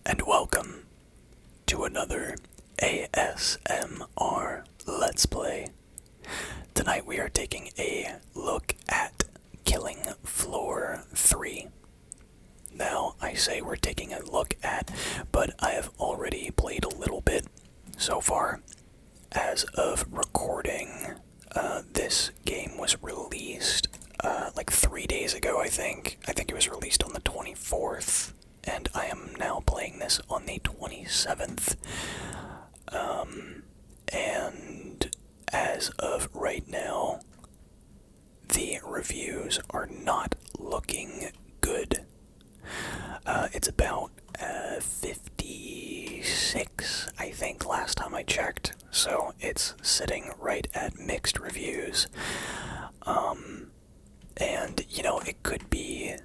and welcome to another ASMR Let's Play. Tonight we are taking a look at Killing Floor 3. Now, I say we're taking a look at, but I have already played a little bit so far. As of recording, this game was released like 3 days ago, I think. I think it was released on the 24th. And I am now playing this on the 27th. And as of right now, the reviews are not looking good. It's about 56, I think, last time I checked. So it's sitting right at mixed reviews. And, you know, it could be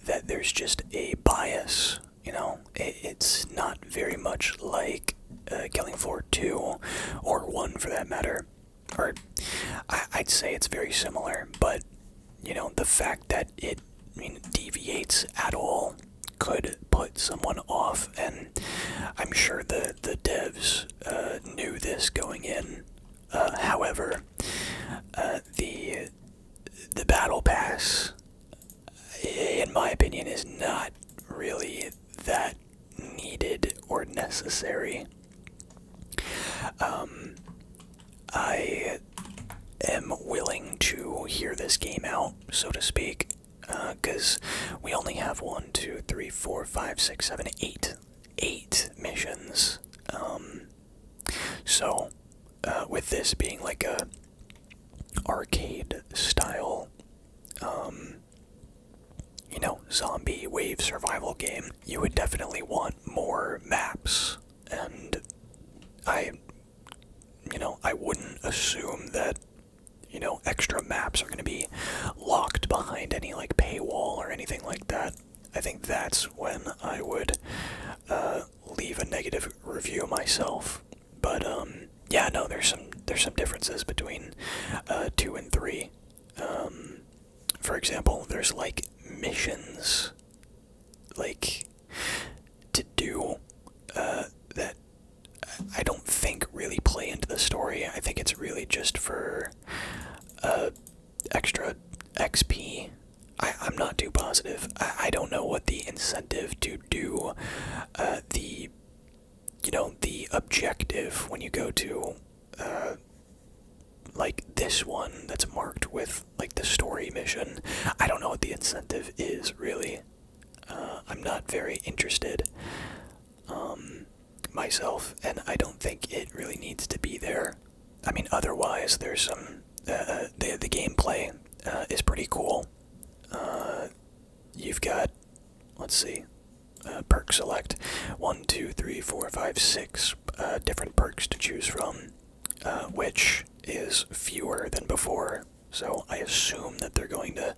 that there's just a bias, you know. It's not very much like Killing Floor 2, or 1 for that matter. Or, I'd say it's very similar, but, you know, the fact that it, deviates at all could put someone off, and I'm sure the devs knew this going in. However, the battle pass, in my opinion, is not really that needed or necessary. I am willing to hear this game out, so to speak, because we only have 1, 2, 3, 4, 5, 6, 7, 8 missions. So, with this being like a arcade style, you know, zombie wave survival game, you would definitely want more maps, and I wouldn't assume that, you know, extra maps are going to be locked behind any, like, paywall or anything like that. I think that's when I would leave a negative review myself. But, yeah, no, there's some differences between 2 and 3. For example, there's, like, missions, like, to do, that I don't think really play into the story. I think it's really just for extra XP. I'm not too positive. I don't know what the incentive to do the objective when you go to like this one that's marked with like the story mission. I don't know what the incentive is really. I'm not very interested myself, and I don't think it really needs to be there. I mean, otherwise there's some the gameplay is pretty cool. You've got, let's see, perk select 1, 2, 3, 4, 5, 6 different perks to choose from, which is fewer than before, so I assume that they're going to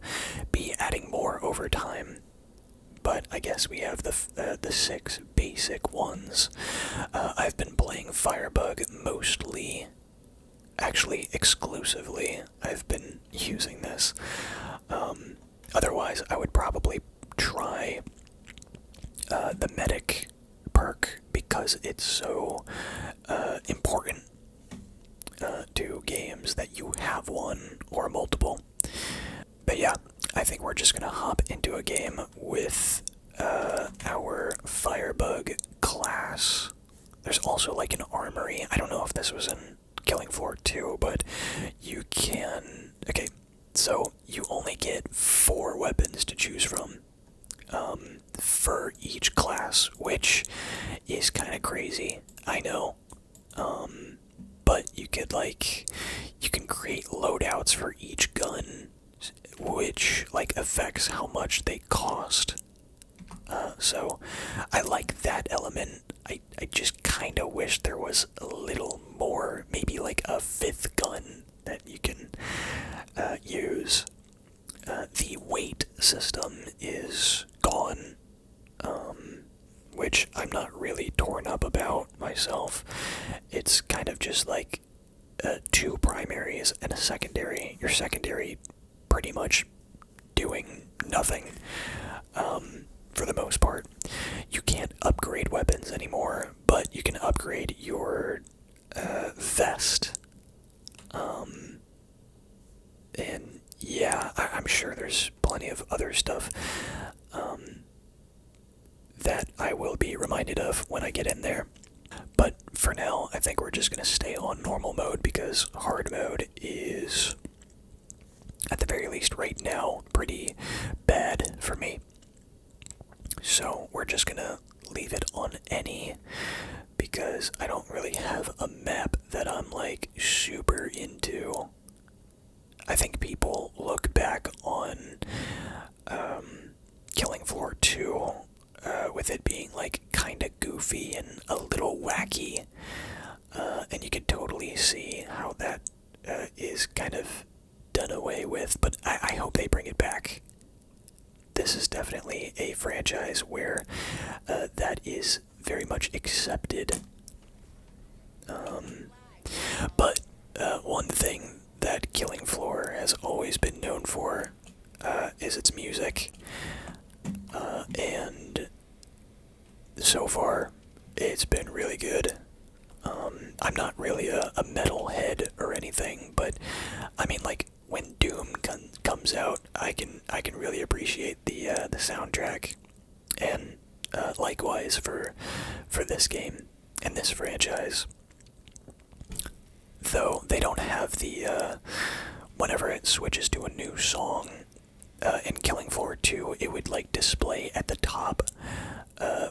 be adding more over time. But I guess we have the 6 basic ones. I've been playing Firebug mostly, actually exclusively. I've been using this. Otherwise, I would probably try the medic perk, because it's so important to games that you have one or multiple. But yeah, I think we're just gonna hop into a game with our Firebug class. There's also like an armory. I don't know if this was in Killing Floor 2, but you can... Okay, so you only get 4 weapons to choose from for each class, which is kind of crazy, I know. But you could, like, you can create loadouts for each gun, which, like, affects how much they cost. So, I like that element. I just kind of wish there was a little more, maybe like a 5th gun that you can use. The weight system is gone, which I'm not really torn up about myself. It's kind of just like 2 primaries and a secondary. Your secondary pretty much doing nothing for the most part. You can't upgrade upgrade weapons anymore, but you can upgrade your vest. And yeah, I'm sure there's plenty of other stuff that I will be reminded of when I get in there. But for now, I think we're just going to stay on normal mode because hard mode is, at the very least right now, pretty bad for me. So we're just going to leave it on any because I don't really have a map that I'm like super into. I think people look back on Killing Floor 2 with it being like kinda goofy and a little wacky, and you can totally see how that is kind of done away with, but I hope they bring it back. This is definitely a franchise where that is very much accepted. But one thing that Killing Floor has always been known for is its music. And so far, it's been really good. I'm not really a metal head or anything, but I mean, like when Doom comes out, I can really appreciate the soundtrack, and likewise for this game and this franchise. Though they don't have the whenever it switches to a new song in Killing Floor 2, it would like display at the top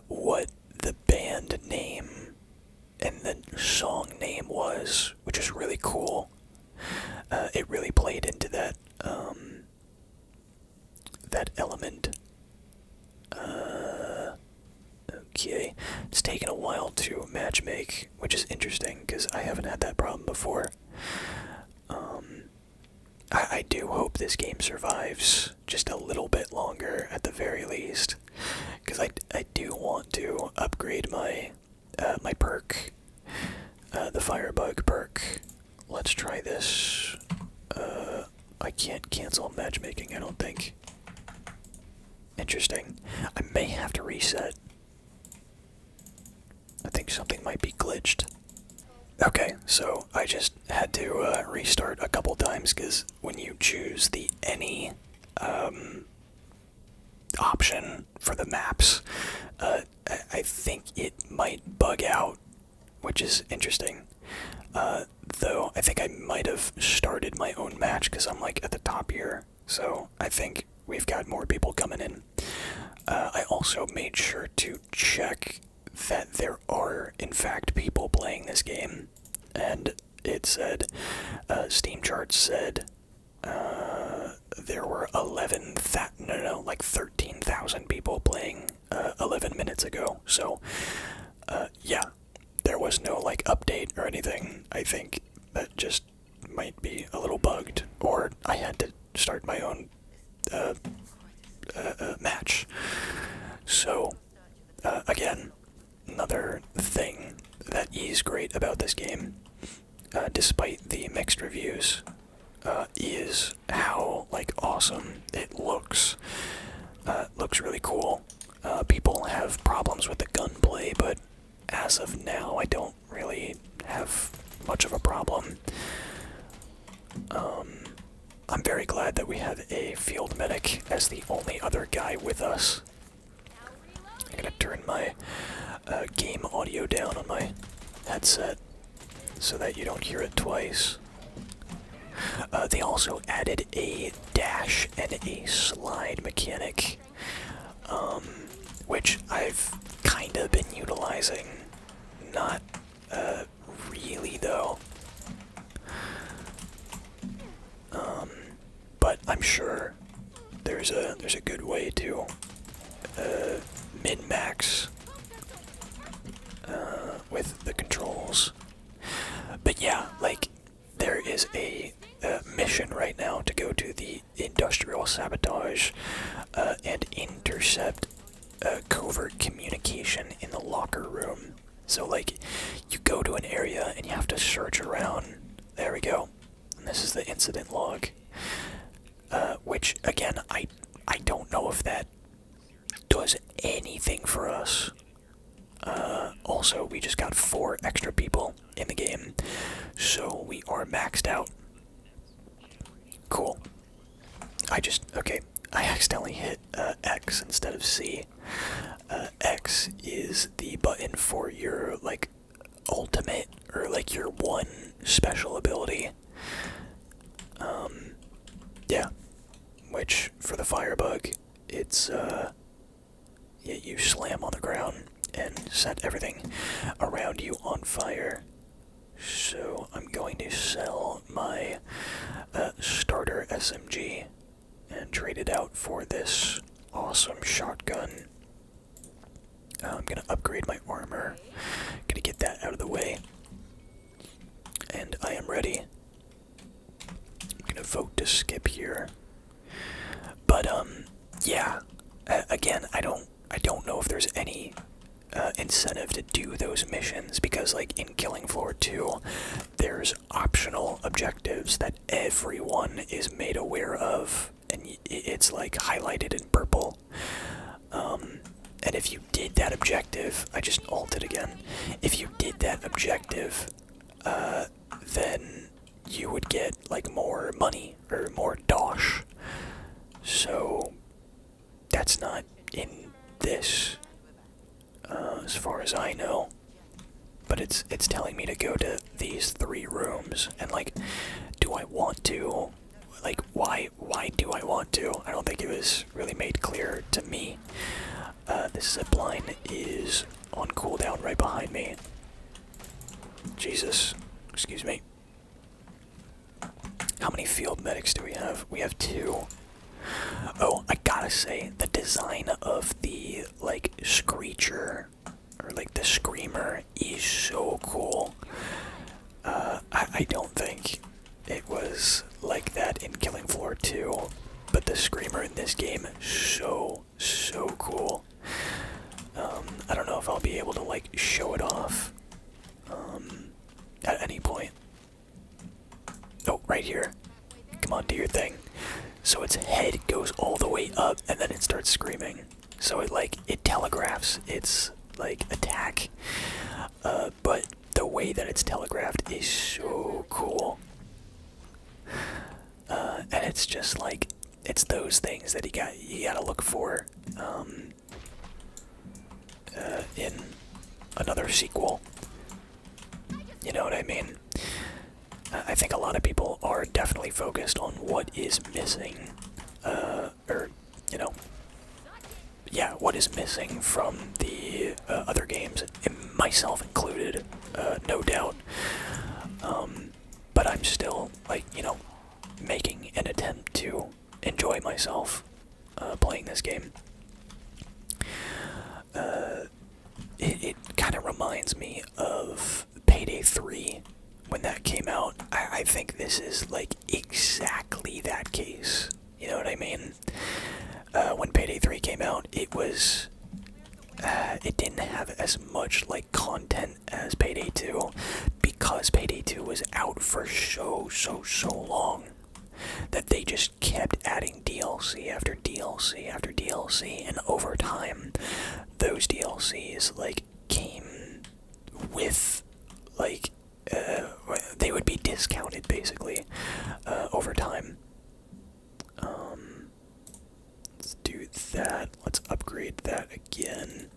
what the band name and the song name was, which is really cool. It really played into that that element. Okay, it's taken a while to matchmake, which is interesting because I haven't had that problem before. I do hope this game survives just a little bit longer at the very least, because I do want to upgrade my my perk, the Firebug perk. Let's try this. I can't cancel matchmaking, I don't think. Interesting. I may have to reset. I think something might be glitched. Okay, so I just had to restart a couple times because when you choose the any option for the maps, I think it might bug out, which is interesting. Though I think I might have started my own match because I'm like at the top here, so I think we've got more people coming in. I also made sure to check that there are in fact people playing this game, and it said Steam charts said there were 13,000 people playing 11 minutes ago. So yeah, there was no like update or anything. I think that just might be a little bugged, or I had to start my own match. So again, another thing that is great about this game, despite the mixed reviews, is how like awesome it looks. Looks really cool. People have problems with the gunplay, but as of now, I don't really have much of a problem. I'm very glad that we have a field medic as the only other guy with us. I'm gonna turn my game audio down on my headset so that you don't hear it twice. They also added a dash and a slide mechanic, which I've kind of been utilizing. Not really though. But I'm sure there's a good way to min-max with the controls. But yeah, like there is a mission right now to go to the industrial sabotage and intercept covert communication in the locker room. So like you go to an area and you have to search around. There we go. And this is the incident log. Which again, I don't know if that does anything for us. Also, we just got 4 extra people in the game, so we are maxed out. Cool. Okay, I accidentally hit X instead of C. X is the button for your, like, ultimate, or like your one special ability. Yeah. Which, for the Firebug, it's, yeah, you slam on the ground and set everything around you on fire. So, I'm going to sell my starter SMG and trade it out for this awesome shotgun. I'm gonna upgrade my armor, gonna get that out of the way, and I am ready. I'm gonna vote to skip here. But yeah, again, I don't know if there's any incentive to do those missions, because like in Killing Floor 2, there's optional objectives that everyone is made aware of, and it's like highlighted in purple. And if you did that objective, I just ulted again. If you did that objective, then you would get like more money or more dosh. So that's not in this, as far as I know. But it's telling me to go to these 3 rooms, and like, do I want to? Like, why do I want to? I don't think it was really made clear to me. This zipline is on cooldown right behind me. Jesus, excuse me. How many field medics do we have? We have 2. Oh, I gotta say, the design of the, like, Screecher, or like the Screamer, is so cool. I don't think it was like that in Killing Floor 2, but the Screamer in this game is so cool. I don't know if I'll be able to, like, show it off at any point. Oh, right here. Come on, do your thing. So its head goes all the way up, and then it starts screaming. So it telegraphs its, like, attack. But the way that it's telegraphed is so cool. And it's just like, it's those things that you gotta look for in another sequel. You know what I mean? I think a lot of people are definitely focused on what is missing, or, you know, yeah, what is missing from the other games, myself included, no doubt. But I'm still, like, you know, making an attempt to enjoy myself playing this game. It kind of reminds me of Payday 3 when that came out. I think this is like exactly that case. You know what I mean? When Payday 3 came out, it was it didn't have as much like content as Payday 2, because Payday 2 was out for so long that they just kept adding DLC after DLC after DLC, and over time those DLCs like came with like they would be discounted basically over time. Let's do that. Let's upgrade that again.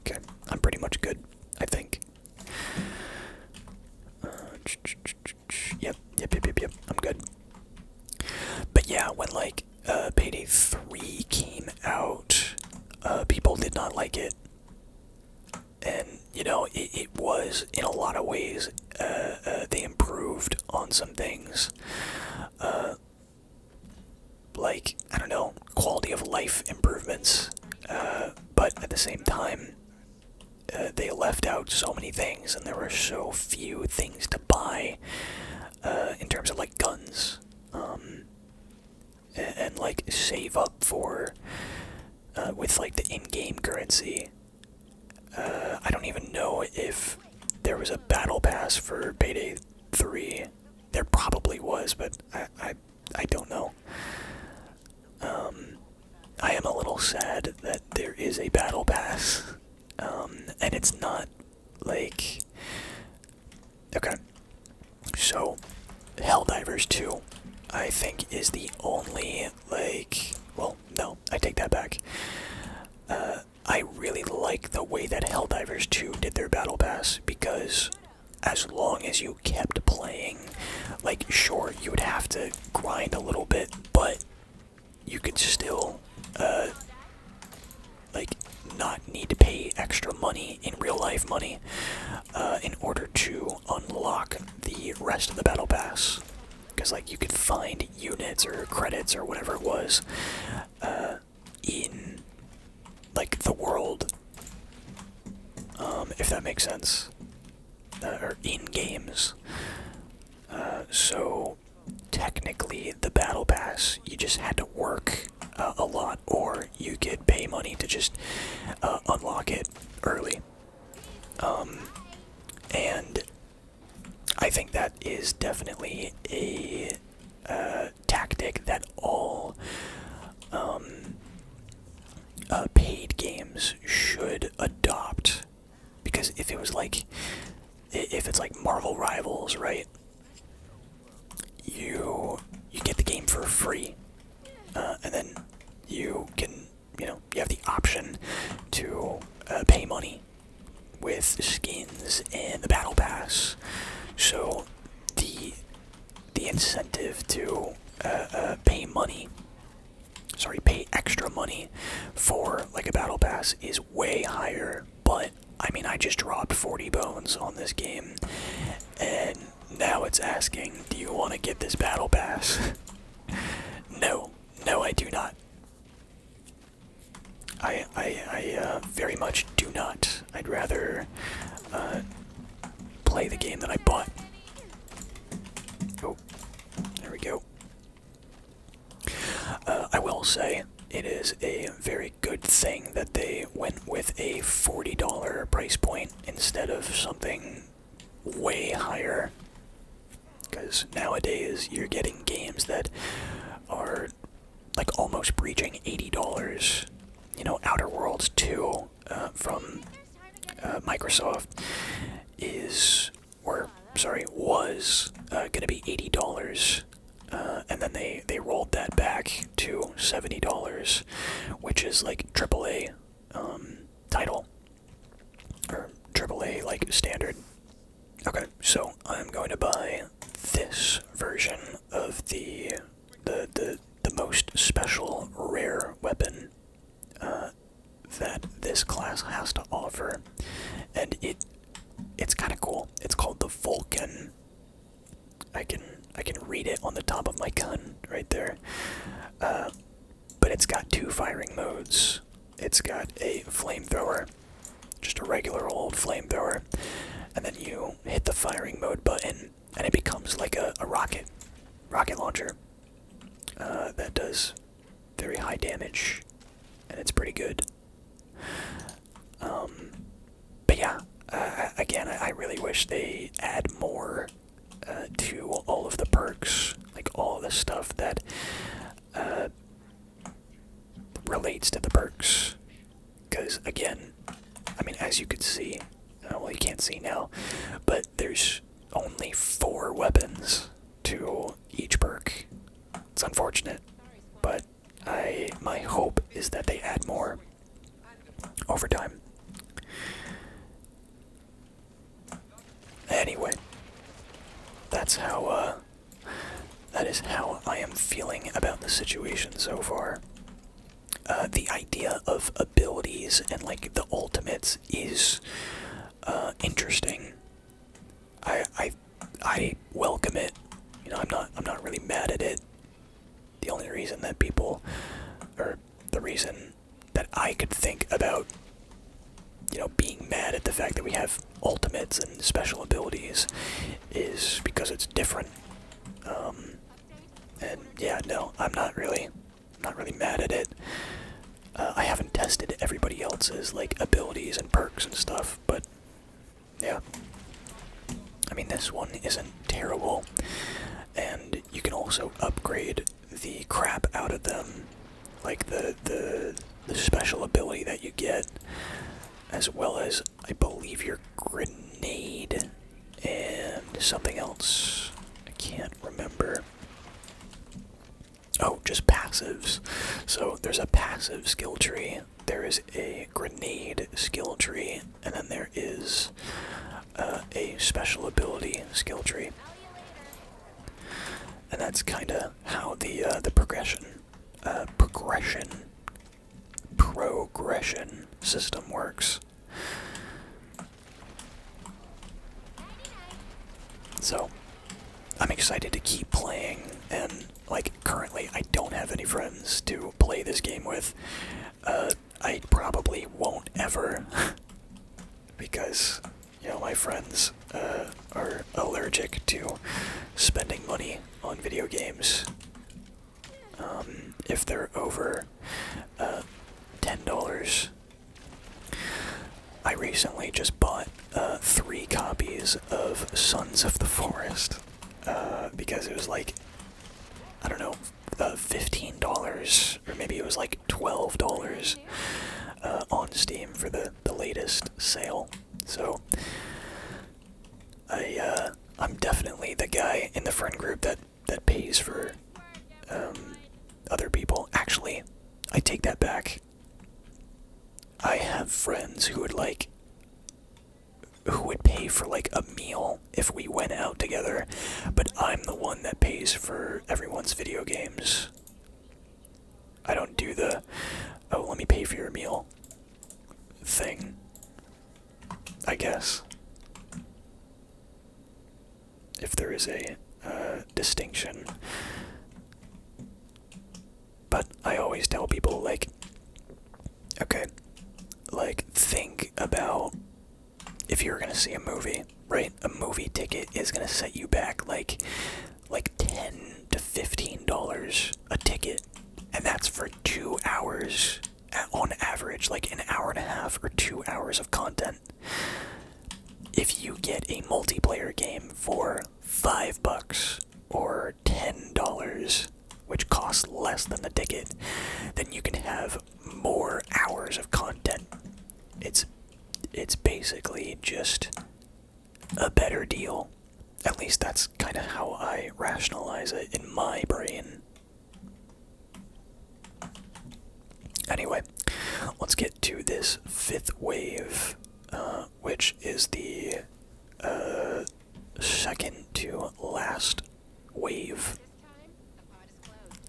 Okay, I'm pretty much good, I think. Yep, I'm good. But yeah, when like Payday 3 came out, people did not like it. And, you know, it was, in a lot of ways, they improved on some things. Like, I don't know, quality of life improvements. But at the same time, they left out so many things, and there were so few things to buy in terms of, like, guns. And like, save up for, with, like, the in-game currency. I don't even know if there was a battle pass for Payday 3. There probably was, but I don't know. I am a little sad that there is a battle pass, and it's not like... Okay, so Helldivers 2, I think, is the only, like... Well, no, I take that back. I really like the way that Helldivers 2 did their Battle Pass, because as long as you kept playing, like, sure, you would have to grind a little bit, but you could still, like, not need to pay extra money, in real life money, in order to unlock the rest of the Battle Pass. Because, like, you could find units or credits or whatever it was, in, like, the world, if that makes sense, or in games. So, technically, the Battle Pass, you just had to work a lot, or you could pay money to just unlock it early. And I think that is definitely a tactic that all paid games should adopt. Because if it was like, if it's like Marvel Rivals, right? You get the game for free, and then you can, you know, you have the option to pay money with skins and the Battle Pass. So the incentive to pay extra money for like a Battle Pass is way higher. But I mean, I just dropped 40 bones on this game, and now it's asking, do you want to get this Battle Pass? No, I do not. I very much do not. I'd rather play the game that I bought. Oh, there we go. I will say, it is a very good thing that they went with a $40 price point instead of something way higher. Because nowadays, you're getting games that are like almost breaching $80. You know, Outer Worlds 2 from Microsoft was gonna be $80, and then they rolled that back to $70, which is like AAA title, or AAA like standard. Okay, so I'm going to buy this version of the most special rare weapon that this class has to offer, and it's kind of cool. It's called the Vulcan. I can read it on the top of my gun right there, but it's got 2 firing modes. It's got a flamethrower, just a regular old flamethrower, and then you hit the firing mode button, and it becomes like a rocket launcher that does very high damage, and it's pretty good. But yeah, again, I really wish they add more to all of the perks, like all the stuff that relates to the perks. Because again, I mean, as you could see, well, you can't see now, but there's only 4 weapons to each perk. It's unfortunate, but my hope is that they add more over time. Anyway, that is how I am feeling about the situation so far. The idea of abilities and like the ultimates is interesting. I welcome it. You know, I'm not really mad at it. The only reason that people, or the reason that I could think about, you know, being mad at the fact that we have ultimates and special abilities is because it's different. And yeah, no, I'm not really mad at it. I haven't tested everybody else's like abilities and perks and stuff, but yeah. I mean, this one isn't terrible, and you can also upgrade the crap out of them, like the special ability that you get as well as, I believe, your grenade and something else. I can't remember. Oh, just passives. So there's a passive skill tree, there is a grenade skill tree, and then there is a special ability skill tree. And that's kind of how the progression system works. So I'm excited to keep playing, and like currently I don't have any friends to play this game with. I probably won't ever because, you know, my friends are allergic to spending money on video games. If they're over $10. I recently just bought 3 copies of Sons of the Forest because it was like, I don't know, $15, or maybe it was like $12 on Steam for the latest sale. So I'm definitely the guy in the friend group that pays for other people. Actually, I take that back. I have friends who would pay for like a meal if we went out together, but I'm the one that pays for everyone's video games. I don't do the, oh, let me pay for your meal thing, I guess. If there is a distinction. But I always tell people, like, okay, like, think about if you're gonna see a movie, right? A movie ticket is gonna set you back like $10 to $15 a ticket, and that's for 2 hours on average, like an hour and a half or 2 hours of content. If you get a multiplayer game for $5 or $10, which costs less than the ticket, then you can have more hours of content. It's basically just a better deal. At least that's kind of how I rationalize it in my brain. Anyway, let's get to this 5th wave, which is the second to last wave.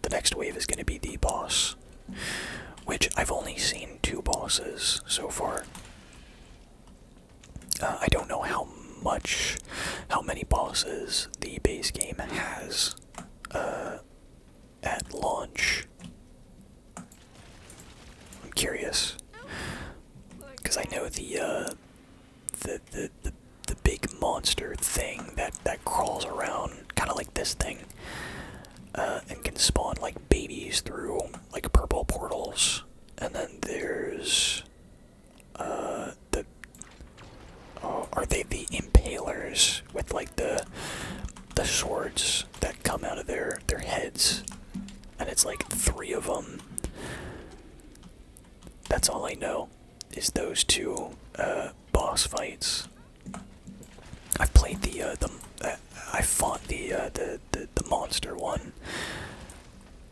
The next wave is going to be the boss, which I've only seen 2 bosses so far. I don't know how many bosses the base game has at launch. I'm curious, because I know the big monster thing that crawls around, kind of like this thing, and can spawn like babies through like purple portals. And then there's are they the impalers with like the swords that come out of their heads? And it's like 3 of them. That's all I know, is those 2 boss fights. I've played I fought the monster one,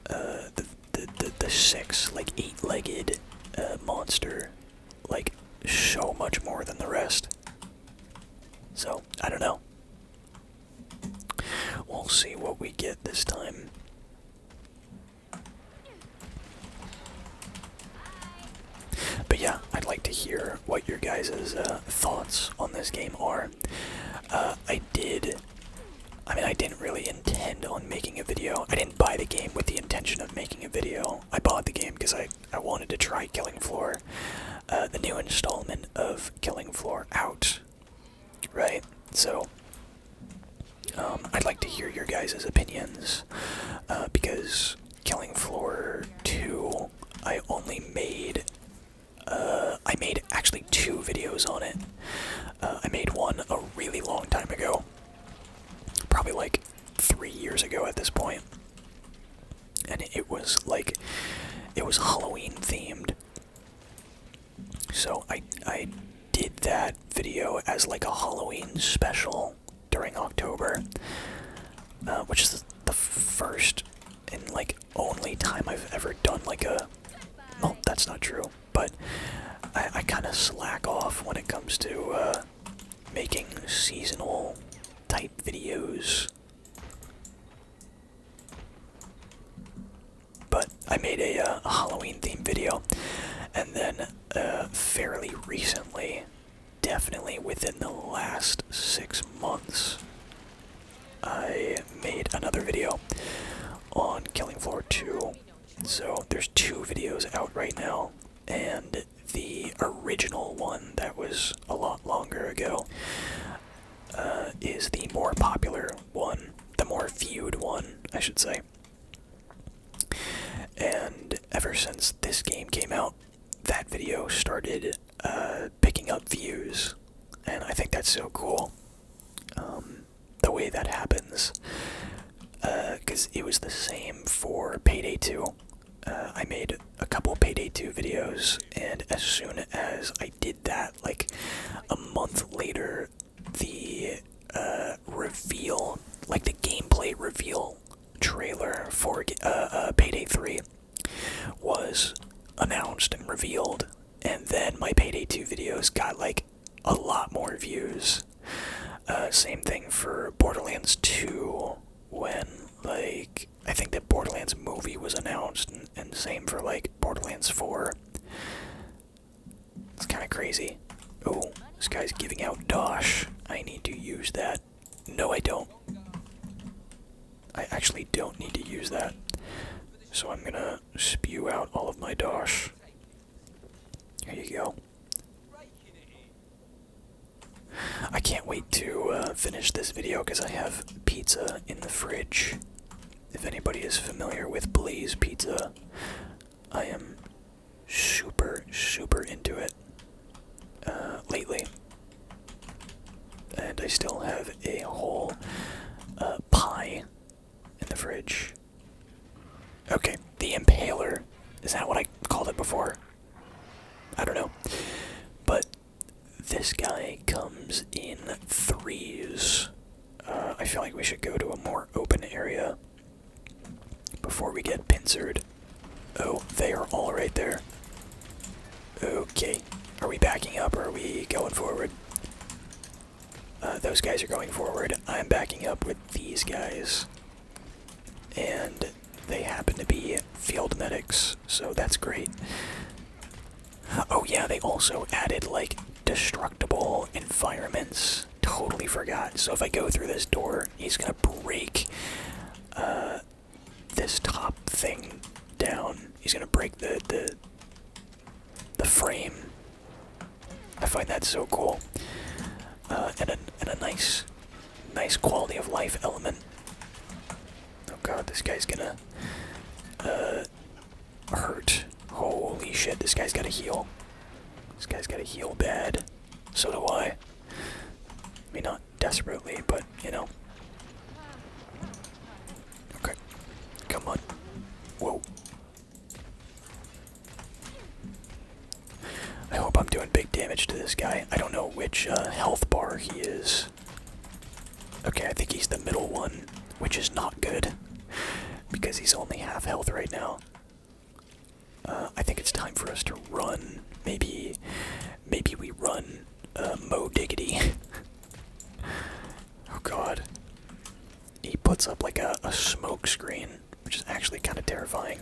the 6 like 8-legged monster, like so much more than the rest. So I don't know. We'll see what we get this time. But yeah, I'd like to hear what your guys' thoughts on this game are. I didn't really intend on making a video. I didn't buy the game with the intention of making a video. I bought the game because I wanted to try Killing Floor, the new installment of Killing Floor out, right? So, I'd like to hear your guys' opinions, because Killing Floor 2, I made actually 2 videos on it. I made one a really long time ago, probably like 3 years ago at this point, and it was Halloween themed. So I did that video as like a Halloween special during October, which is the first and like only time I've ever done like a. Well, that's not true, but I kind of slack off when it comes to making seasonal type videos. But I made a Halloween themed video, and then fairly recently, definitely within the last 6 months, I made another video on Killing Floor 2. So there's 2 videos out right now, and the original one that was a lot longer ago is the more popular one, the more viewed one, I should say. And ever since this game came out, that video started picking up views, and I think that's so cool, the way that happens, because it was the same for Payday 2. I made a couple Payday 2 videos, and as soon as I did that, like a month later, the reveal, like the gameplay reveal trailer for Payday 3 was announced and revealed, and then my Payday 2 videos got like a lot more views. Same thing for Borderlands 2, when like I think that Borderlands movie was announced, and same for like Borderlands 4. It's kind of crazy. Oh, this guy's giving out Dosh. I need to use that. No, I don't. I actually don't need to use that. So I'm gonna spew out all of my Dosh. Here you go. I can't wait to finish this video because I have pizza in the fridge. If anybody is familiar with Blaze Pizza, I am super into it lately. And I still have a whole pie in the fridge. Okay, the Impaler. Is that what I called it before? I don't know. But this guy comes in 3s. I feel like we should go to a more open area before we get pincered. Oh, they are all right there. Okay. Are we backing up or are we going forward? Those guys are going forward. I'm backing up with these guys. And they happen to be field medics, so that's great. Oh yeah, they also added like destructible environments. Totally forgot. So if I go through this door, he's gonna break this top thing down. He's gonna break the frame. I find that so cool. And a nice quality of life element. Oh god, this guy's gonna hurt. Holy shit, this guy's gotta heal. This guy's gotta heal bad. So do I. I mean, not desperately, but, you know. Okay. Come on. Whoa. I hope I'm doing big damage to this guy. I don't know which health bar he is. Okay, I think he's the middle one, which is not good, because he's only half health right now. I think it's time for us to run. Maybe we run Mo Diggity. Oh god. He puts up like a smoke screen, which is actually kind of terrifying.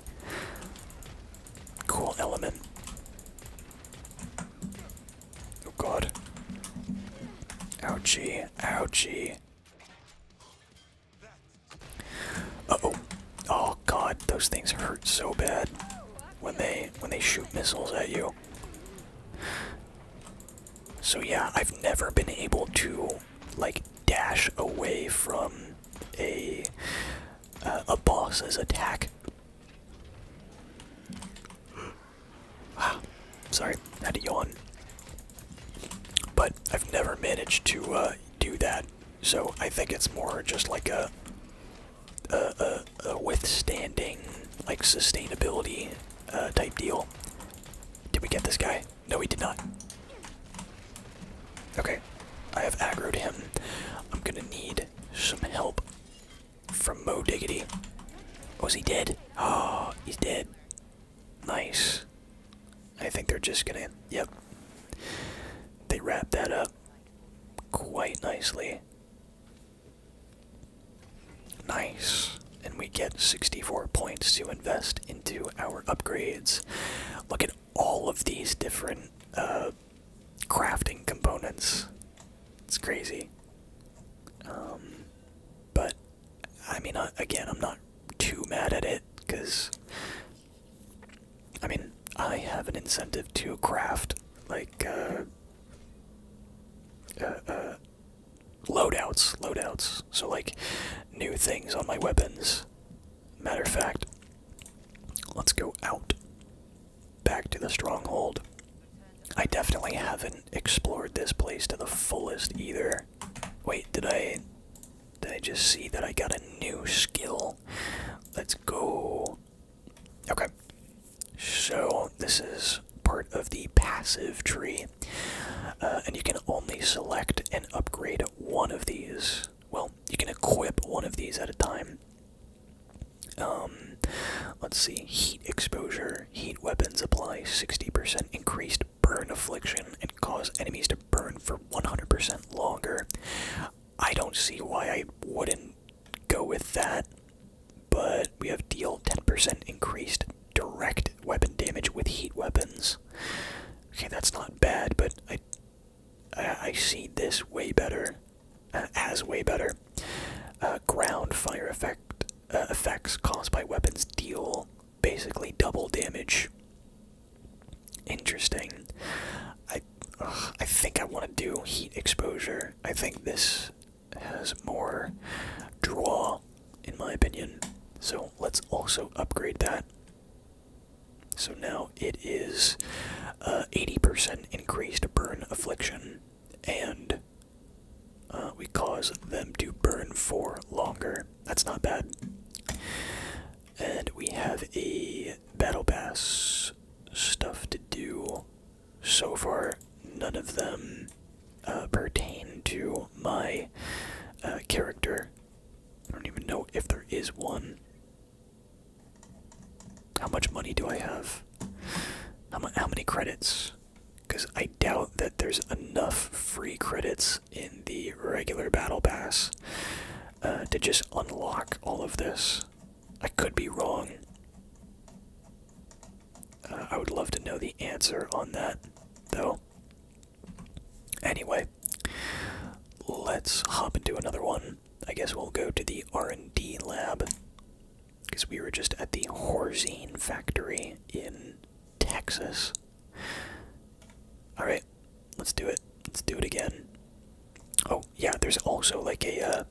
Cool element. Oh god. Ouchie, ouchie. Uh-oh. Oh god, those things hurt so bad when they shoot missiles at you. So yeah, I've never been able to like dash away from a boss's attack. Sorry, had to yawn. But I've never managed to do that. So I think it's more just like a withstanding, like sustainability type deal. Did we get this guy? No, we did not. think they're just gonna, yep. They wrap that up quite nicely. Nice. And we get 64 points to invest into our upgrades. Look at all of these different crafting components. It's crazy. But, I mean, again, I'm not too mad at it, because, I mean, I have an incentive to craft, like, loadouts, so like new things on my weapons. Matter of fact, let's go out back to the stronghold. I definitely haven't explored this place to the fullest either. Wait, did I just see that I got a new skill? Let's go. Okay, so this is part of the passive tree. And you can only select and upgrade one of these. Well, you can equip one of these at a time. Let's see. Heat exposure. Heat weapons apply 60% increased burn affliction and cause enemies to burn for 100% longer. I don't see why I wouldn't go with that. But we have deal 10% increased direct weapon damage with heat weapons. Okay, that's not bad, but I see this way better, as way better. Ground fire effects caused by weapons deal basically double damage. Interesting. I think I want to do heat exposure. I think this has more draw, in my opinion. So let's also upgrade that. So now it is 80% increased burn affliction, and we cause them to burn for longer. That's not bad. And we have a battle pass stuff to do. So far, none of them pertain to my character. I don't even know if there is one. How much money do I have? How many credits? Because I doubt that there's enough free credits in the regular battle pass to just unlock all of this. I could be wrong. I would love to know the answer on that, though. Anyway, let's hop into another one. I guess we'll go to the R&D lab, because we were just at the Horzine factory in Texas. Alright, let's do it. Let's do it again. Oh, yeah, there's also like a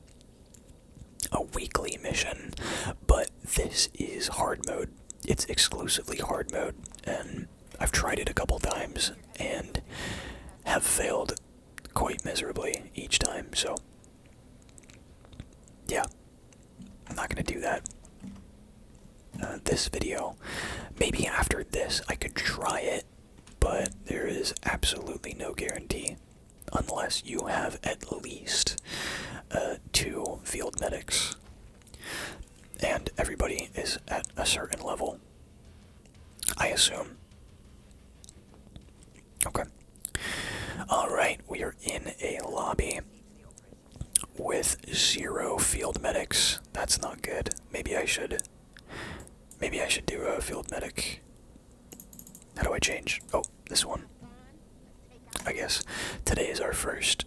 weekly mission, but this is hard mode. It's exclusively hard mode, and I've tried it a couple times and have failed quite miserably each time, so yeah, I'm not gonna do that. This video, maybe after this I could try it, but there is absolutely no guarantee unless you have at least 2 field medics, and everybody is at a certain level, I assume. Okay. Alright, we are in a lobby with 0 field medics. That's not good. Maybe I should do a field medic. How do I change? Oh, this one. I guess today is our first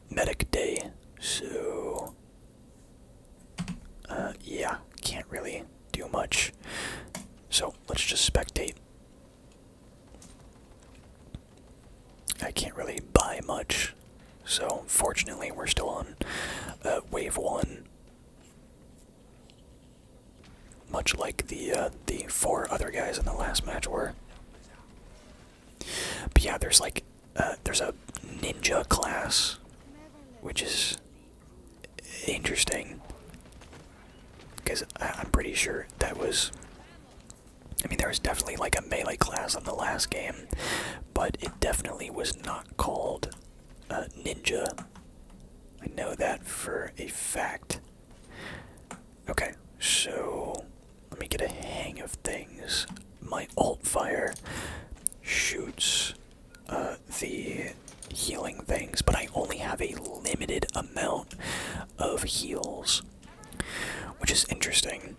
medic day, so yeah, can't really do much. So let's just spectate. I can't really buy much, so fortunately we're still on wave 1. Much like the 4 other guys in the last match were. But yeah, there's like there's a ninja class, which is interesting, because I'm pretty sure that was, I mean, there was definitely like a melee class on the last game, but it definitely was not called ninja. I know that for a fact. Okay, so let me get a hang of things. my alt fire shoots the healing things, but I only have a limited amount of heals, which is interesting.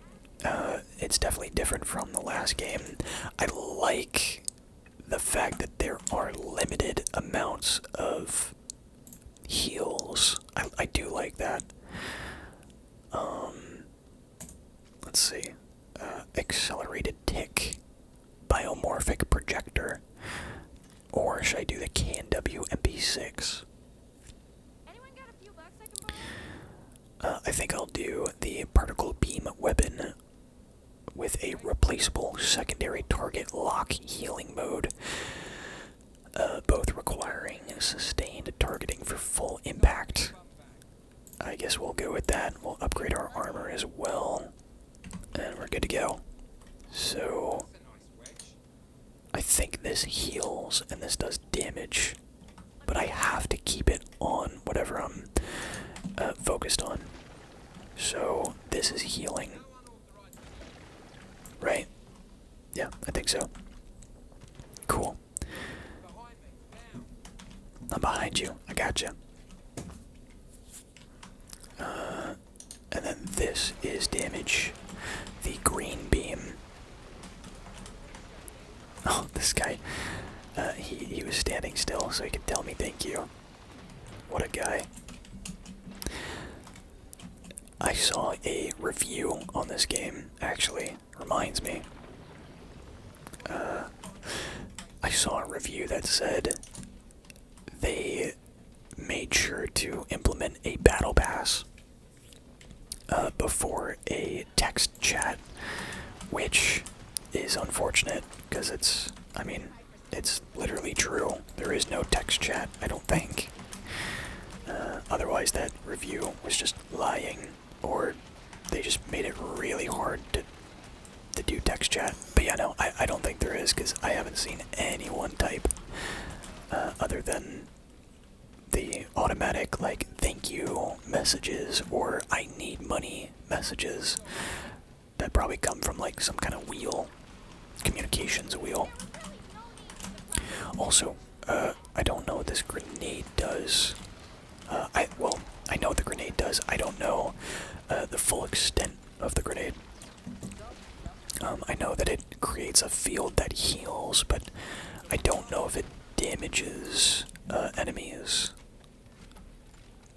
It's definitely different from the last game. I like the fact that there are limited amounts of heals. I do like that. Let's see. Accelerated tick, biomorphic projector, or should I do the KNW MP6? I think I'll do the particle beam weapon with a replaceable secondary target lock healing mode, both requiring sustained targeting for full impact. I guess we'll go with that. We'll upgrade our armor as well, and we're good to go. So, I think this heals and this does damage, but I have to keep it on whatever I'm focused on. So, this is healing. Right? Yeah, I think so. Cool. I'm behind you. I got you. And then this is damage. The green beam. Oh, this guy. He was standing still so he could tell me thank you. What a guy. I saw a review on this game, actually. Reminds me. I saw a review that said they made sure to implement a battle pass before a text chat, which is unfortunate because it's, I mean, it's literally true. There is no text chat, I don't think. Otherwise that review was just lying, or they just made it really hard to do text chat. But yeah, no, I don't think there is, because I haven't seen anyone type other than the automatic, like, thank you messages or I need money messages that probably come from, like, some kind of wheel, communications wheel. Also, I don't know what this grenade does. Well, I know what the grenade does. I don't know the full extent of the grenade. I know that it creates a field that heals, but I don't know if it damages enemies.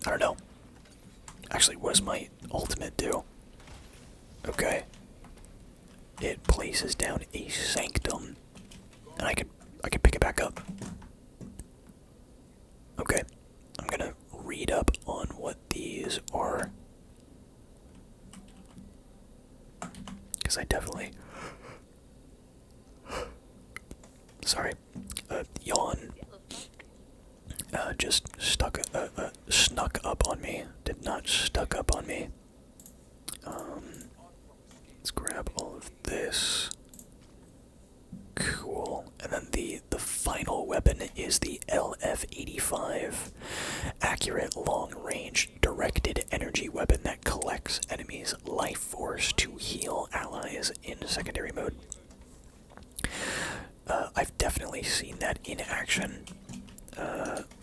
I don't know. Actually, what does my ultimate do? Okay. It places down a sanctum, and I can pick it back up. Okay. I'm gonna read up on what these are, because I definitely, sorry, yawn just snuck up on me. Did not stuck up on me. Let's grab all of this. Cool. And then the final weapon is the LF-85, accurate long-range directed energy weapon that collects enemies' life force to heal allies in secondary mode. I've definitely seen that in action,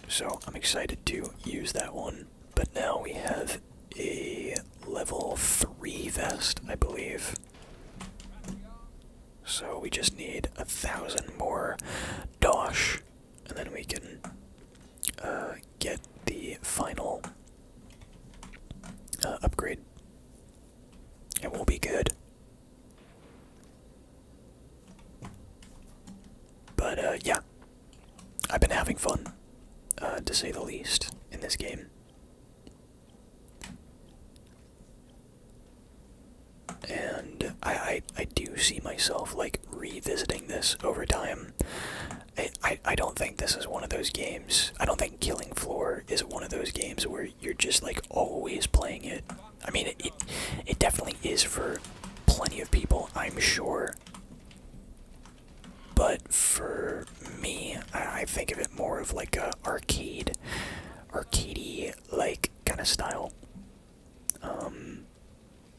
so I'm excited to use that one. But now we have a level 3 vest, I believe. So we just need 1,000 more dosh, and then we can get the final upgrade, and we'll be good. But yeah, I've been having fun, to say the least, in this game. And I do see myself, like, revisiting this over time. I don't think this is one of those games. I don't think Killing Floor is one of those games where you're just, like, always playing it. I mean, it definitely is for plenty of people, I'm sure. But for me, I think of it more of like a arcadey, like, kind of style,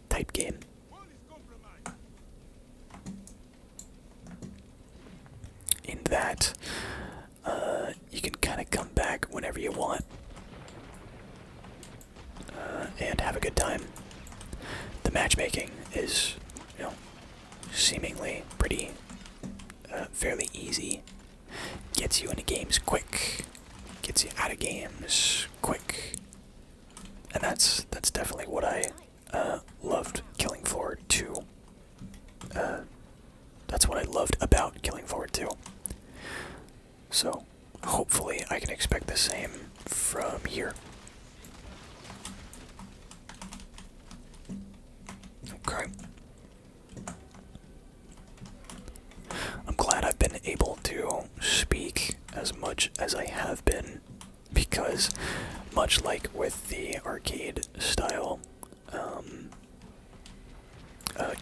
type game. in that you can kind of come back whenever you want and have a good time. The matchmaking is, you know, seemingly pretty fairly easy. Gets you into games quick, gets you out of games quick, and that's definitely what I loved Killing Floor 2. That's what I loved about Killing Floor 2. So hopefully I can expect the same from here. Okay. I'm glad I've been able to speak as much as I have been, because much like with the arcade style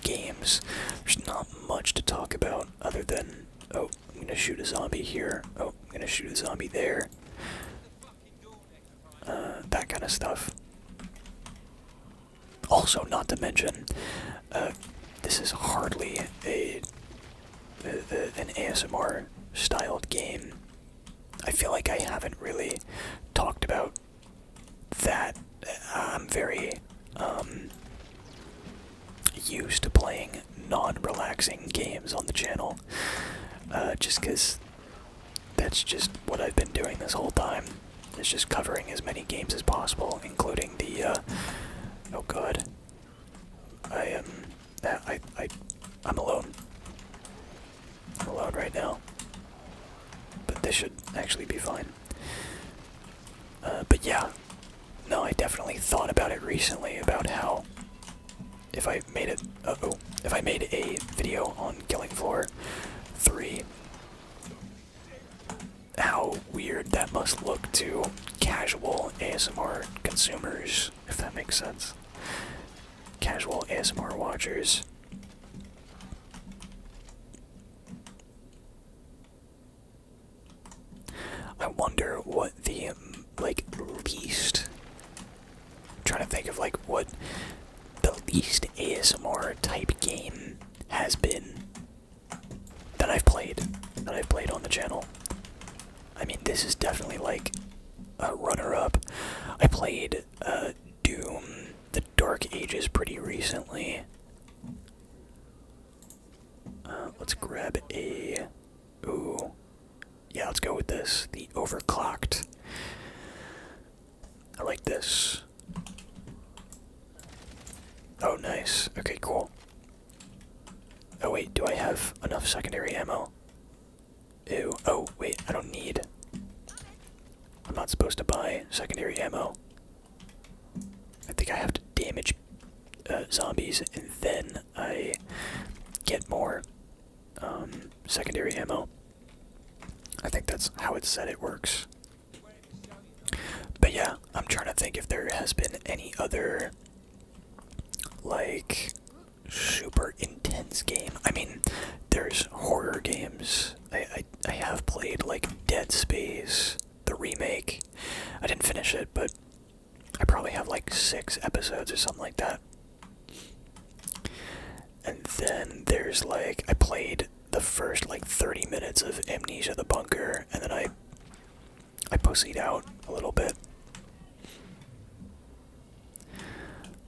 games, there's not much to talk about other than, oh, I'm gonna shoot a zombie here, oh, I'm gonna shoot a zombie there, that kind of stuff. Also, not to mention, this is hardly an ASMR styled game. I feel like I haven't really talked about that. I'm very used to playing non-relaxing games on the channel, just because that's just what I've been doing this whole time. It's just covering as many games as possible, including the oh god, I'm alone. I'm alone right now, but this should actually be fine. But yeah, no, I definitely thought about it recently, about how if I made it, if I made a video on Killing Floor 3, how weird that must look to casual ASMR consumers, if that makes sense. Casual ASMR watchers. I wonder what the, like, least... I'm trying to think of, like, what the least ASMR type game has been that I've played on the channel. I mean, this is definitely, like, a runner-up. I played, Doom, The Dark Ages pretty recently. Let's grab a... Ooh. Yeah, let's go with this. The Overclocked. I like this. Oh, nice. Okay, cool. Oh, wait, do I have enough secondary ammo? Ew. Oh, wait, I don't need... I'm not supposed to buy secondary ammo. I think I have to damage zombies, and then I get more secondary ammo. I think that's how it said it works. But yeah, I'm trying to think if there has been any other, like, super intense game. I mean, there's horror games. I have played, like, Dead Space, the remake. I didn't finish it, but I probably have, like, 6 episodes or something like that. And then there's, like, I played the first, like, 30 minutes of Amnesia the Bunker, and then I pussied out a little bit.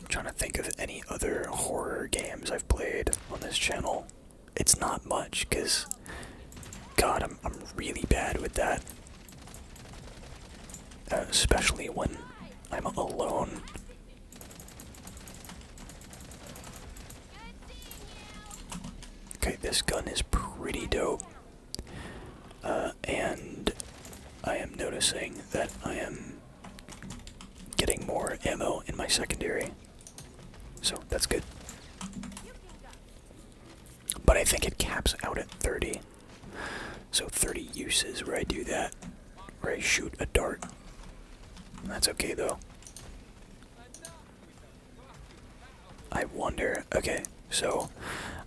I'm trying to think of any other horror games I've played on this channel. It's not much, because, God, I'm really bad with that. Especially when I'm alone. Okay, this gun is pretty dope. And I am noticing that I am getting more ammo in my secondary. So that's good. But I think it caps out at 30. So 30 uses where I do that. Where I shoot a dart. That's okay though. I wonder, okay, so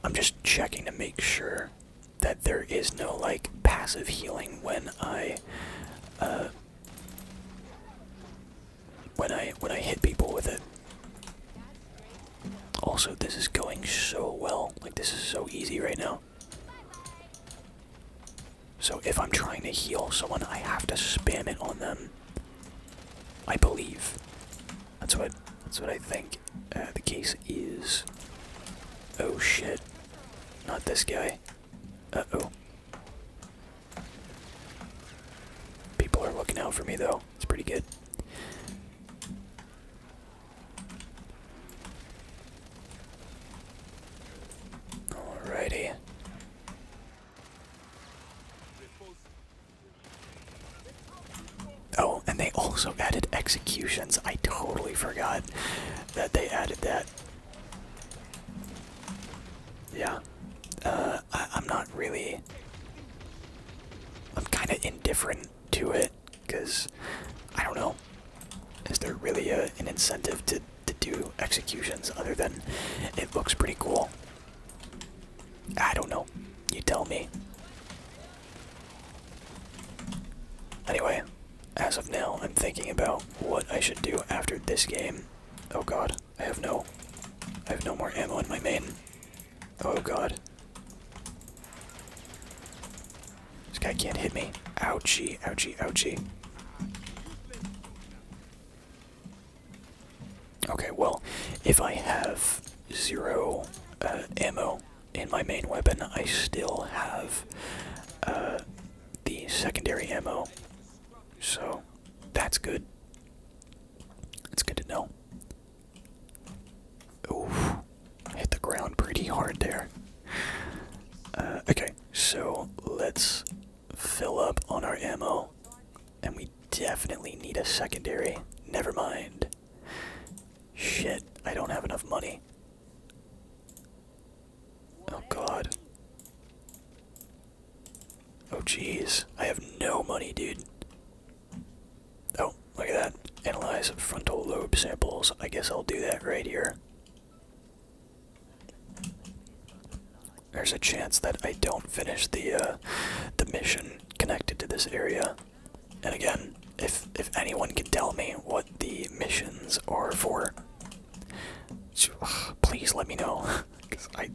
I'm just checking to make sure that there is no, like, passive healing when I hit people with it. Also, this is going so well. Like, this is so easy right now. So if I'm trying to heal someone, I have to spam it on them. I believe. That's what I think the case is. Oh shit. Not this guy. Uh-oh. People are looking out for me though. It's pretty good. Alrighty. Oh, and they also added executions. I totally forgot that they added that. Yeah. I'm not really... I'm kind of indifferent to it, because, I don't know. Is there really an incentive to do executions other than it looks pretty cool? I don't know. You tell me. Anyway, as of now, I'm thinking about what I should do after this game. Oh god, I have no more ammo in my main. Oh god. This guy can't hit me. Ouchie, ouchie, ouchie. Okay, well, if I have 0 ammo in my main weapon, I still have the secondary ammo. So, that's good. It's good to know. Oof. Hit the ground pretty hard there. Okay, so let's fill up on our ammo. And we definitely need a secondary. Never mind. Shit, I don't have enough money. Oh god. Oh jeez, I have no money, dude. Oh, look at that. Analyze frontal lobe samples. I guess I'll do that right here. There's a chance that I don't finish the mission connected to this area. And again, if anyone can tell me what the missions are for, please let me know. Because I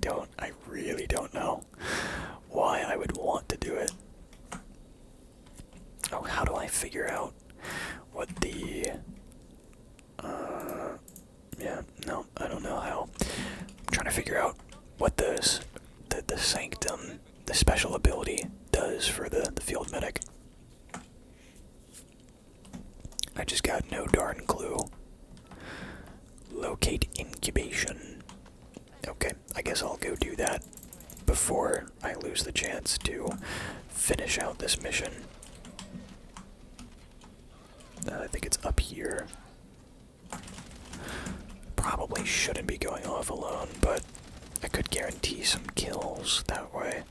really don't know why I would want to do it. Oh, how do I figure out what the... yeah, no, I don't know how. I'm trying to figure out what the Sanctum, the special ability, does for the field medic. I just got no darn clue. Locate incubation. Okay, I guess I'll go do that before I lose the chance to finish out this mission. I think it's up here. Probably shouldn't be going off alone, but I could guarantee some kills that way.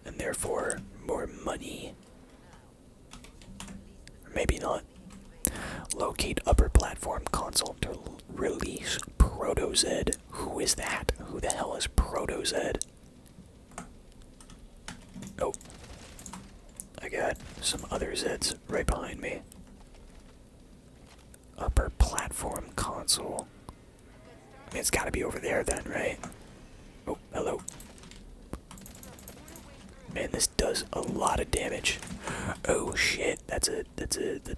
And therefore, more money. Maybe not. Locate upper platform console to release Proto-Z. Who is that? Who the hell is Proto-Z? Oh. I got some other Zs right behind me. Upper platform console. I mean, it's gotta be over there then, right? Oh, hello. Man, this does a lot of damage. Oh shit, that's a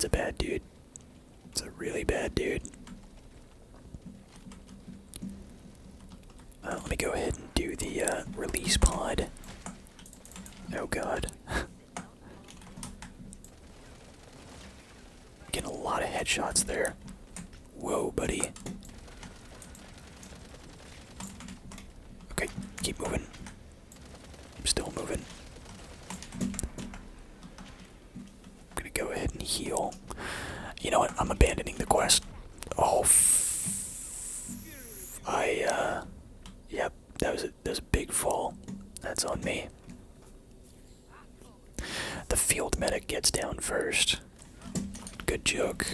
bad dude. It's a really bad dude. Let me go ahead and do the release pod. Oh god. Getting a lot of headshots there. Whoa, buddy. Okay, keep moving. I'm still moving. I'm gonna go ahead and heal. You know what? I'm abandoning the quest. Oh, yep, that was a big fall. That's on me. The field medic gets down first. Good joke.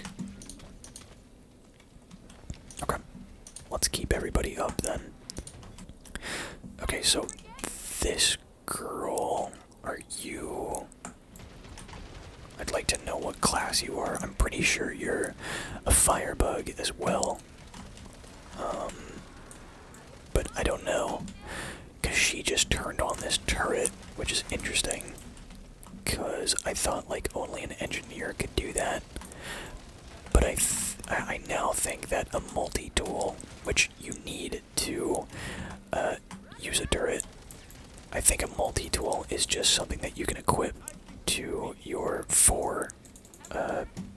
Okay, let's keep everybody up then. Okay, so this girl, are you... I'd like to know what class you are. I'm pretty sure you're a Firebug as well. But I don't know. Because she just turned on this turret, which is interesting. because I thought like only an engineer could do that. But I now think that a multi-tool, which you need to use a turret, I think a multi-tool is just something that you can equip to your 4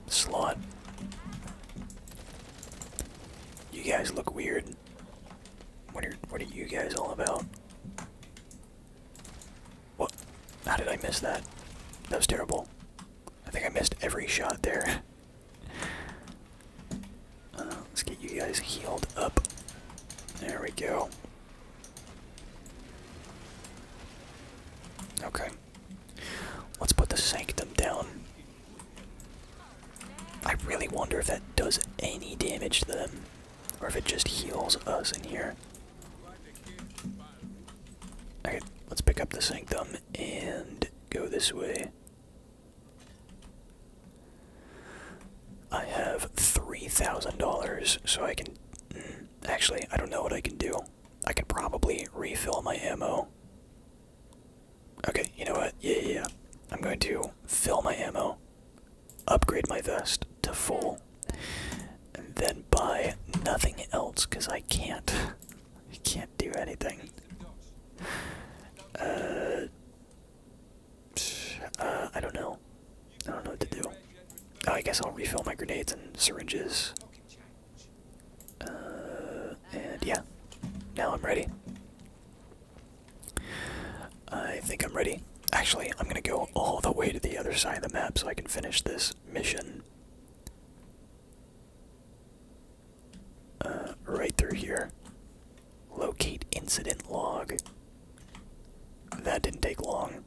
slot. You guys look weird. What are you guys all about? What? How did I miss that? That was terrible. I think I missed every shot there. Let's get you guys healed up. There we go. Okay. Let's put the sanctum down. I really wonder if that does any damage to them, or if it just heals us in here. Okay, let's pick up the sanctum and go this way. I have $3,000, so I can... actually, I don't know what I can do. I could probably refill my ammo. Okay, you know what? Yeah. I'm going to fill my ammo, upgrade my vest to full, and then buy nothing else, because I can't. I can't do anything. I don't know. I don't know what to do. Oh, I guess I'll refill my grenades and syringes. And yeah, now I'm ready. I think I'm ready. Actually, I'm gonna go all the way to the other side of the map so I can finish this mission. Right through here. Locate incident log. That didn't take long.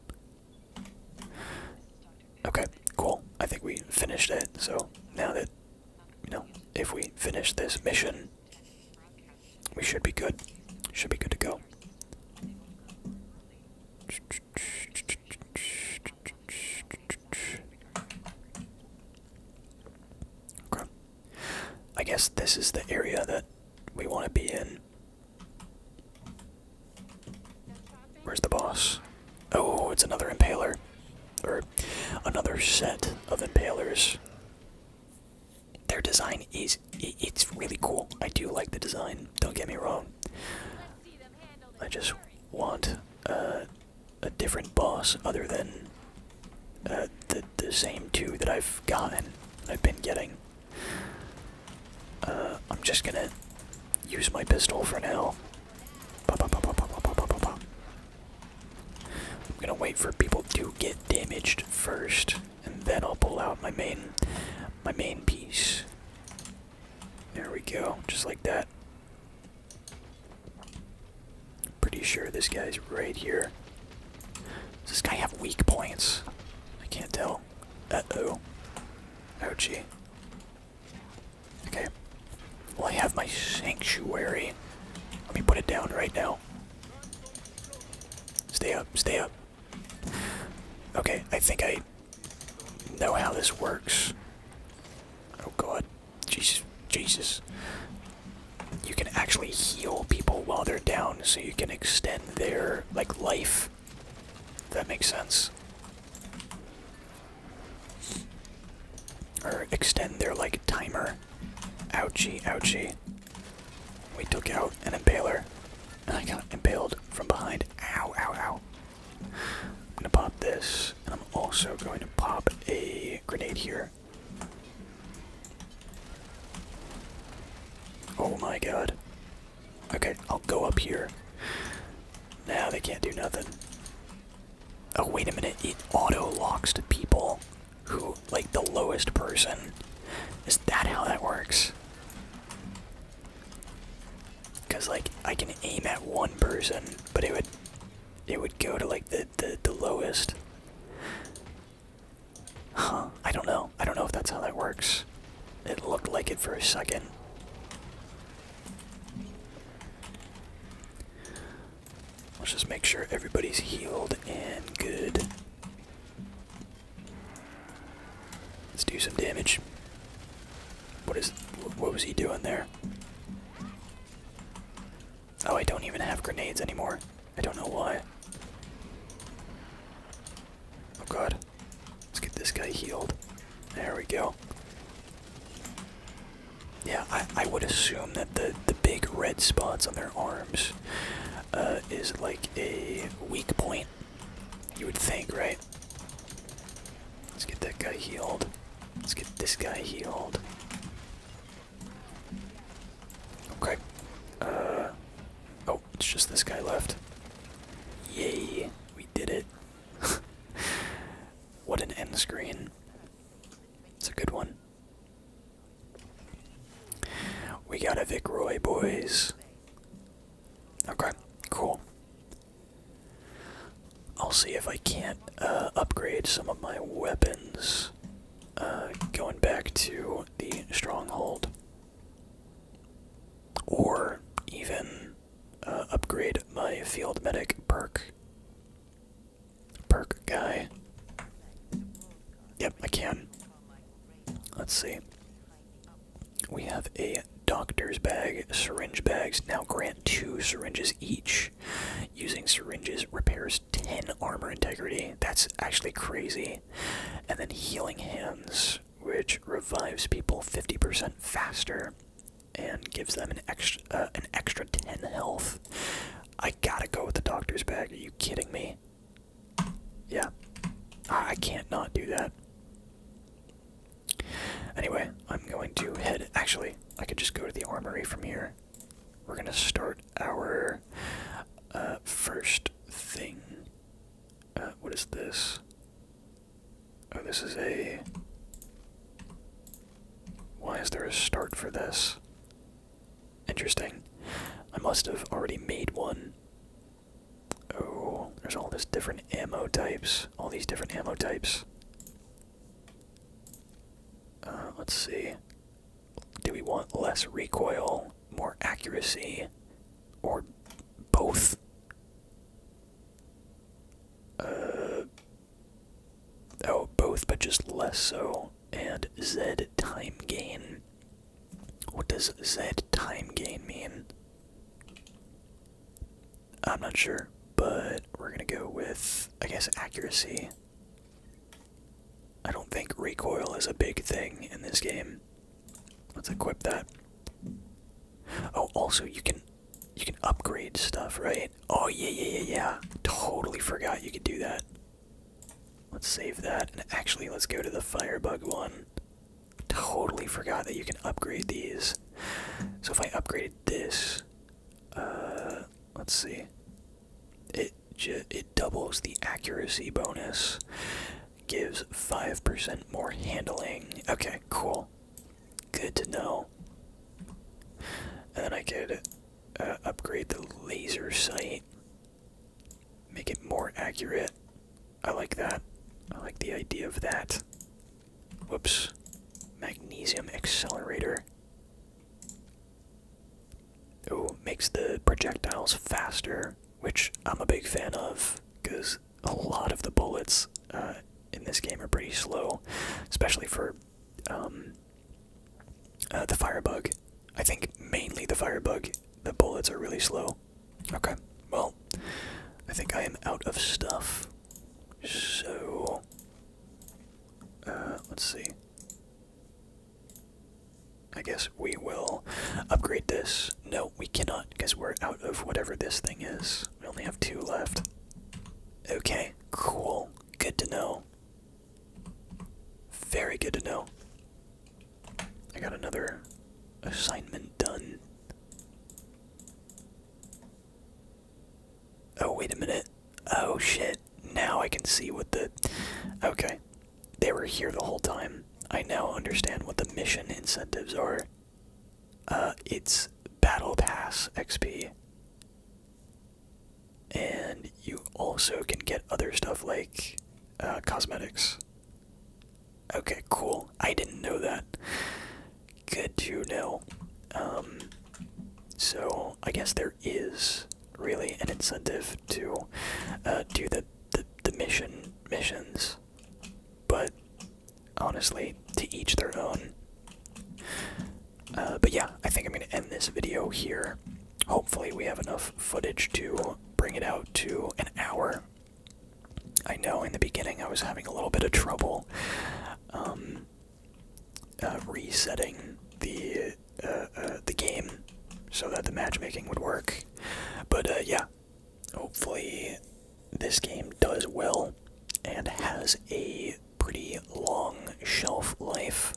Okay, cool. I think we finished it, so now that, you know, if we finish this mission, we should be good. Should be good to go. Okay. I guess this is the area that we want to be in. Where's the boss? Oh, it's another impaler. Or another set of impalers. Their design is, it's really cool. I do like the design, don't get me wrong. I just want a different boss other than the same 2 that I've gotten, I've been getting. I'm just gonna use my pistol for now. I'm gonna wait for people to get damaged first, and then I'll pull out my main piece. There we go, just like that. Pretty sure this guy's right here. Does this guy have weak points? I can't tell. Uh-oh. Ouchie. Okay. Well, I have my sanctuary. Let me put it down right now. Stay up, stay up. Okay, I think I know how this works. Oh god. Jesus. You can actually heal people while they're down, so you can extend their, like, life. If that makes sense. Or extend their, like, timer. Ouchie, ouchie. We took out an impaler. And I got impaled from behind. Ow, ow, ow. I'm gonna pop this, and I'm also going to pop a grenade here. Oh my god. Okay, I'll go up here. Now they can't do nothing. Oh, wait a minute. It auto-locks to people who, like, the lowest person. Is that how that works? Because, like, I can aim at one person, but it would go to, like, the lowest. Huh, I don't know. I don't know if that's how that works. It looked like it for a second. Let's just make sure everybody's healed and good. Let's do some damage. What was he doing there? Oh, I don't even have grenades anymore. I don't know why. Oh god. healed. There we go. Yeah, I would assume that the big red spots on their arms is like a weak point. You would think, right? Let's get that guy healed. Let's get this guy healed. Okay. Oh, it's just this guy left. Yay, we did it. What an end screen. It's a good one. We got a Vic Roy, boys. Okay, cool. I'll see if I can't upgrade some of my weapons. Going back to the stronghold. Or even upgrade my field medic perk. Perk guy. Yep, I can. Let's see. We have a doctor's bag, syringe bags. Now grant 2 syringes each. Using syringes repairs 10 armor integrity. That's actually crazy. And then healing hands, which revives people 50% faster and gives them an extra 10 health. I gotta go with the doctor's bag. Are you kidding me? Yeah. I can't not do that. Anyway, I'm going to head. Actually, I could just go to the armory from here. We're gonna start our first thing. What is this? Oh, this is a. Why is there a start for this? Interesting. I must have already made one. Oh, there's all this different ammo types. All these different ammo types. Let's see. Do we want less recoil, more accuracy, or both? Oh, both, but just less so. And Z time gain. What does Z time gain mean? I'm not sure, but we're gonna go with, I guess, accuracy. I don't think recoil is a big thing in this game. Let's equip that. Oh, also you can upgrade stuff, right? Oh yeah. Totally forgot you could do that. Let's save that, and actually let's go to the Firebug one. Totally forgot that you can upgrade these. So if I upgraded this, let's see. It doubles the accuracy bonus. Gives 5% more handling. Okay, cool. Good to know. And then I could upgrade the laser sight. Make it more accurate. I like that. I like the idea of that. Whoops. Magnesium accelerator. Oh, makes the projectiles faster, which I'm a big fan of, because a lot of the bullets in this game are pretty slow, especially for the Firebug. I think mainly the Firebug, the bullets are really slow. Okay, well, I think I am out of stuff, so let's see. I guess we will upgrade this. No, we cannot, because we're out of whatever this thing is. We only have 2 left. Okay, cool. Good to know. Very good to know. I got another assignment done. Oh, wait a minute. Oh, shit. Now I can see what the... Okay. They were here the whole time. I now understand what the mission incentives are. It's Battle Pass XP. And you also can get other stuff like cosmetics. Okay, cool. I didn't know that. Good to know. So I guess there is really an incentive to do the missions, but honestly, to each their own. But yeah, I think I'm gonna end this video here. Hopefully we have enough footage to bring it out to an hour. I know in the beginning I was having a little bit of trouble resetting the game so that the matchmaking would work. But yeah, hopefully this game does well and has a pretty long shelf life.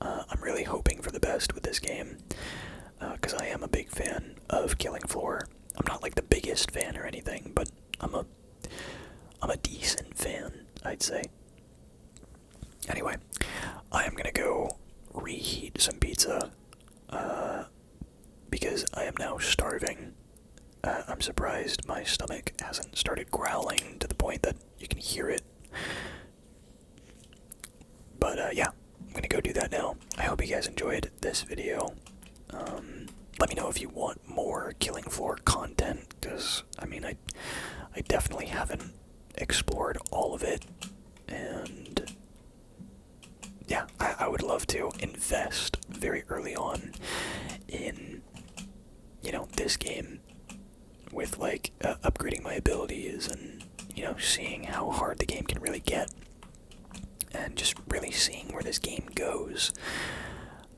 I'm really hoping for the best with this game, because I am a big fan of Killing Floor. I'm not like the biggest fan or anything, but I'm a decent fan, I'd say. Anyway, I am gonna go reheat some pizza, because I am now starving. I'm surprised my stomach hasn't started growling to the point that you can hear it. But yeah, I'm gonna go do that now. I hope you guys enjoyed this video. Let me know if you want more Killing Floor content, because I mean, I definitely haven't explored all of it, and yeah, I would love to invest very early on in, you know, this game with like upgrading my abilities and, you know, seeing how hard the game can really get, and just really seeing where this game goes.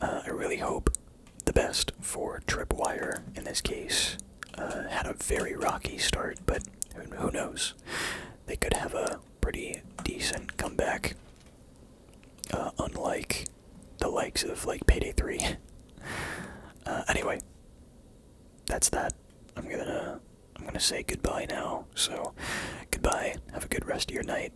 I really hope the best for Tripwire in this case. Had a very rocky start, but who knows? They could have a pretty decent comeback, unlike the likes of like Payday 3. Anyway, that's that. I'm gonna say goodbye now. So goodbye. Have a good rest of your night.